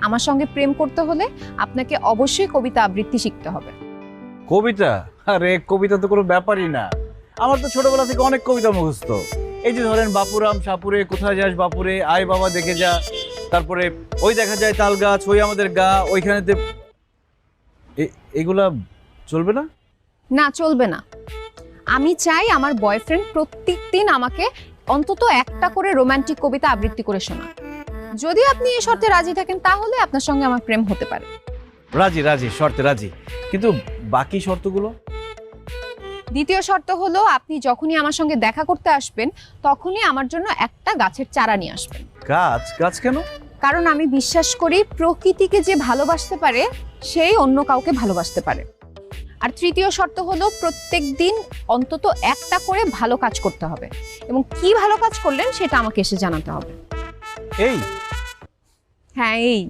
আমার সঙ্গে প্রেম করতে হলে আপনাকে অবশ্যই কবিতা আবৃত্তি শিখতে হবে। কবিতা? আরে কবিতা তো কোনো ব্যাপারই না, আমার তো ছোটবেলা থেকে অনেক কবিতা মুখস্থ। এই যে ধরেন বাপুরাম সাপুরে, কোথায় যাস বাপুরে, আয় বাবা দেখে যা, তারপরে ওই দেখা যায় তাল গাছ, ওই আমাদের গা, ওইখানেতে। এগুলা চলবে না? না, চলবে না। আমি চাই আমার বয়ফ্রেন্ড প্রত্যেকদিন আমাকে অন্তত একটা করে রোমান্টিক কবিতা আবৃত্তি করে শোনা। যদি আপনি এই শর্তে রাজি থাকেন তাহলে আপনার সঙ্গে আমার প্রেম হতে পারে। রাজি রাজি, শর্তে রাজি, কিন্তু বাকি শর্তগুলো? দ্বিতীয় শর্ত হলো আপনি যখনই আমার সঙ্গে দেখা করতে আসবেন তখনই আমার জন্য একটা গাছের চারা নিয়ে আসবেন। গাছ? গাছ কেন? কারণ আমি বিশ্বাস করি প্রকৃতিকে যে ভালোবাসতে পারে সেই অন্য কাউকে ভালোবাসতে পারে। আর তৃতীয় শর্ত হলো প্রত্যেকদিন অন্তত একটা করে ভালো কাজ করতে হবে, এবং কি ভালো কাজ করলেন সেটা আমাকে এসে জানাতে হবে। এই? হ্যাঁ, এই।